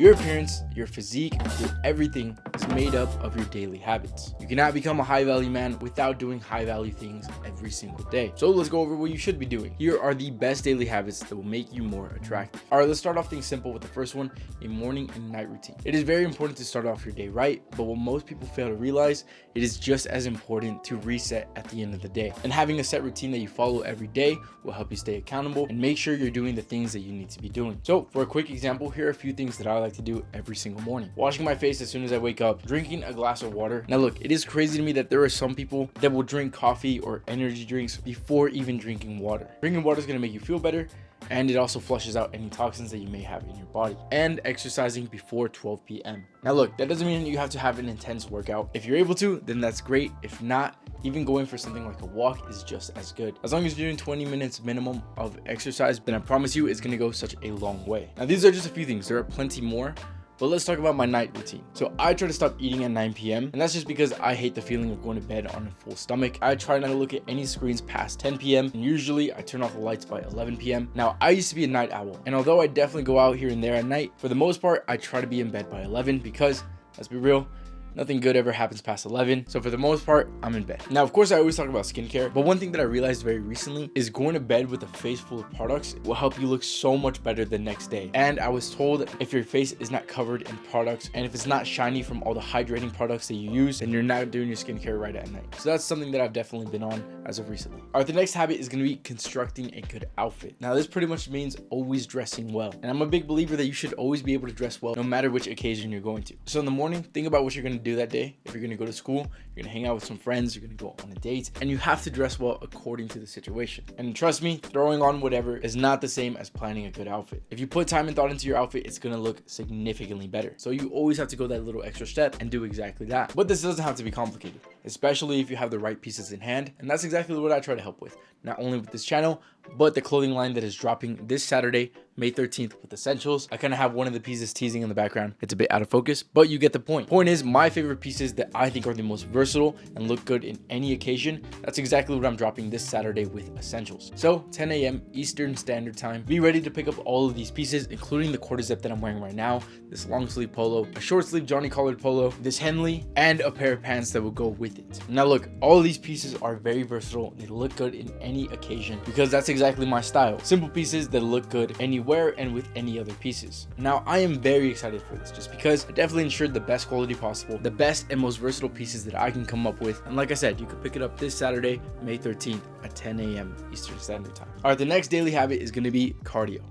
Your appearance, your physique, your everything is made up of your daily habits. You cannot become a high value man without doing high value things every single day. So let's go over what you should be doing. Here are the best daily habits that will make you more attractive. All right, let's start off things simple with the first one, a morning and night routine. It is very important to start off your day right, but what most people fail to realize, it is just as important to reset at the end of the day. And having a set routine that you follow every day will help you stay accountable and make sure you're doing the things that you need to be doing. So for a quick example, here are a few things that I like to do every single morning. Washing my face as soon as I wake up, drinking a glass of water. Now look, it is crazy to me that there are some people that will drink coffee or energy drinks before even drinking water. Drinking water is going to make you feel better, and it also flushes out any toxins that you may have in your body. And exercising before 12 p.m. Now look, that doesn't mean you have to have an intense workout. If you're able to, then that's great. If not, even going for something like a walk is just as good. As long as you're doing 20 minutes minimum of exercise, then I promise you it's going to go such a long way. Now these are just a few things. There are plenty more. But let's talk about my night routine. So I try to stop eating at 9 p.m. and that's just because I hate the feeling of going to bed on a full stomach. I try not to look at any screens past 10 p.m. and usually I turn off the lights by 11 p.m. Now I used to be a night owl, and although I definitely go out here and there at night, for the most part I try to be in bed by 11 because, let's be real, nothing good ever happens past 11. So for the most part, I'm in bed. Now, of course, I always talk about skincare, but one thing that I realized very recently is going to bed with a face full of products will help you look so much better the next day. And I was told if your face is not covered in products and if it's not shiny from all the hydrating products that you use, then you're not doing your skincare right at night. So that's something that I've definitely been on as of recently. All right, the next habit is going to be constructing a good outfit. Now, this pretty much means always dressing well. And I'm a big believer that you should always be able to dress well no matter which occasion you're going to. So in the morning, think about what you're going to do that day. If you're going to go to school, you're going to hang out with some friends, you're going to go on a date, and you have to dress well according to the situation. And trust me, throwing on whatever is not the same as planning a good outfit. If you put time and thought into your outfit, it's going to look significantly better. So you always have to go that little extra step and do exactly that. But this doesn't have to be complicated, especially if you have the right pieces in hand. And that's exactly what I try to help with, not only with this channel, but the clothing line that is dropping this Saturday, May 13th with essentials. I kind of have one of the pieces teasing in the background. It's a bit out of focus, but you get the point. Point is, my favorite pieces that I think are the most versatile and look good in any occasion, that's exactly what I'm dropping this Saturday with essentials. So 10 a.m. Eastern Standard Time. Be ready to pick up all of these pieces, including the quarter zip that I'm wearing right now, this long sleeve polo, a short sleeve Johnny collared polo, this Henley, and a pair of pants that will go with it. Now look, all of these pieces are very versatile. They look good in any occasion because that's exactly my style. Simple pieces that look good anywhere and with any other pieces. Now I am very excited for this just because I definitely ensured the best quality possible, the best and most versatile pieces that I can come up with. And like I said, you can pick it up this Saturday, May 13th at 10 a.m. Eastern Standard Time. All right, the next daily habit is going to be cardio.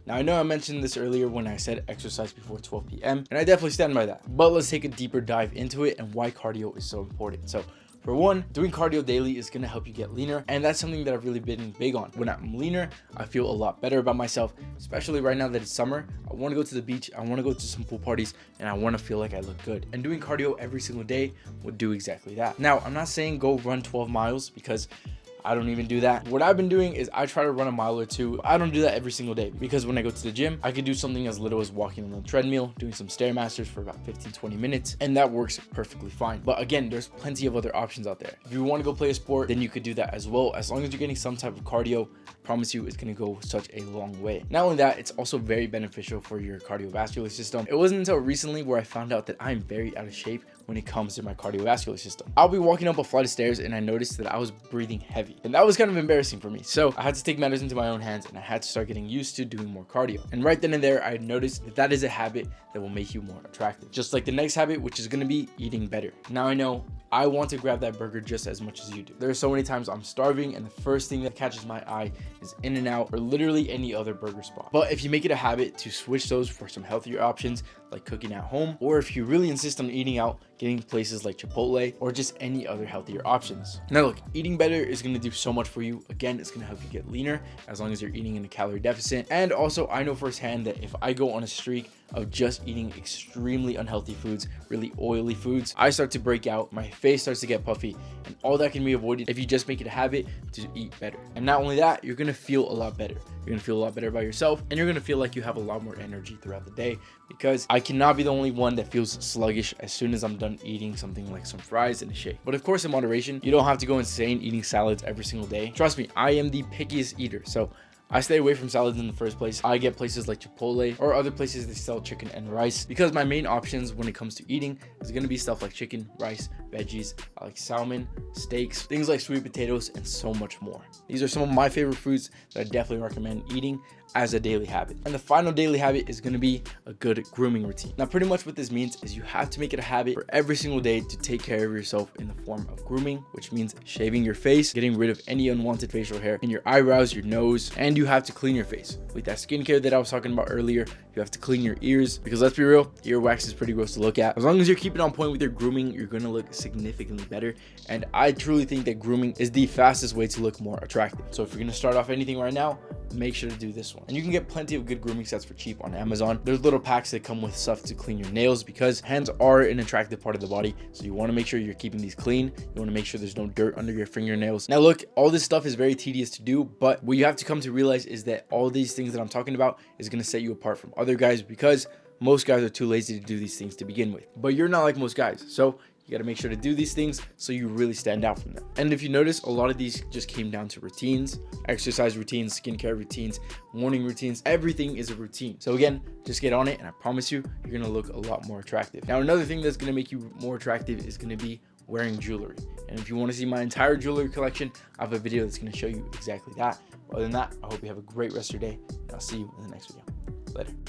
Now, I know I mentioned this earlier when I said exercise before 12 p.m. and I definitely stand by that. But let's take a deeper dive into it and why cardio is so important. So for one, doing cardio daily is going to help you get leaner, and that's something that I've really been big on. When I'm leaner, I feel a lot better about myself, especially right now that it's summer. I want to go to the beach, I want to go to some pool parties, and I want to feel like I look good. And doing cardio every single day would do exactly that. Now, I'm not saying go run 12 miles because I don't even do that. What I've been doing is I try to run a mile or two. I don't do that every single day because when I go to the gym, I could do something as little as walking on the treadmill, doing some Stairmasters for about 15-20 minutes, and that works perfectly fine. But again, there's plenty of other options out there. If you want to go play a sport, then you could do that as well. As long as you're getting some type of cardio, I promise you it's going to go such a long way. Not only that, it's also very beneficial for your cardiovascular system. It wasn't until recently where I found out that I'm very out of shape when it comes to my cardiovascular system. I'll be walking up a flight of stairs and I noticed that I was breathing heavy, and that was kind of embarrassing for me. So I had to take matters into my own hands and I had to start getting used to doing more cardio. And right then and there, I noticed that that is a habit that will make you more attractive. Just like the next habit, which is going to be eating better. Now I know I want to grab that burger just as much as you do. There are so many times I'm starving and the first thing that catches my eye is In-N-Out or literally any other burger spot. But if you make it a habit to switch those for some healthier options like cooking at home, or if you really insist on eating out, getting places like Chipotle or just any other healthier options. Now look, eating better is going to do so much for you. Again, it's going to help you get leaner as long as you're eating in a calorie deficit. And also I know firsthand that if I go on a streak of just eating extremely unhealthy foods, really oily foods, I start to break out, my face starts to get puffy, and all that can be avoided if you just make it a habit to eat better. And not only that, you're gonna feel a lot better. You're gonna feel a lot better about yourself, and you're gonna feel like you have a lot more energy throughout the day, because I cannot be the only one that feels sluggish as soon as I'm done eating something like some fries and a shake. But of course, in moderation. You don't have to go insane eating salads every single day. Trust me, I am the pickiest eater, so I stay away from salads in the first place. I get places like Chipotle or other places that sell chicken and rice, because my main options when it comes to eating is going to be stuff like chicken, rice, veggies. I like salmon, steaks, things like sweet potatoes, and so much more. These are some of my favorite foods that I definitely recommend eating as a daily habit. And the final daily habit is going to be a good grooming routine. Now, pretty much what this means is you have to make it a habit for every single day to take care of yourself in the form of grooming, which means shaving your face, getting rid of any unwanted facial hair in your eyebrows, your nose, and you have to clean your face with that skincare that I was talking about earlier. You have to clean your ears, because let's be real, earwax is pretty gross to look at. As long as you're keeping on point with your grooming, you're going to look significantly better. And I truly think that grooming is the fastest way to look more attractive. So if you're going to start off anything right now, make sure to do this one. And you can get plenty of good grooming sets for cheap on Amazon. There's little packs that come with stuff to clean your nails, because hands are an attractive part of the body. So you want to make sure you're keeping these clean. You want to make sure there's no dirt under your fingernails. Now look, all this stuff is very tedious to do, but what you have to come to realize is that all these things that I'm talking about is going to set you apart from other guys, because most guys are too lazy to do these things to begin with. But you're not like most guys. So you got to make sure to do these things so you really stand out from them. And if you notice, a lot of these just came down to routines, exercise routines, skincare routines, morning routines. Everything is a routine. So again, just get on it, and I promise you, you're going to look a lot more attractive. Now, another thing that's going to make you more attractive is going to be wearing jewelry. And if you want to see my entire jewelry collection, I have a video that's going to show you exactly that. Other than that, I hope you have a great rest of your day, and I'll see you in the next video. Later.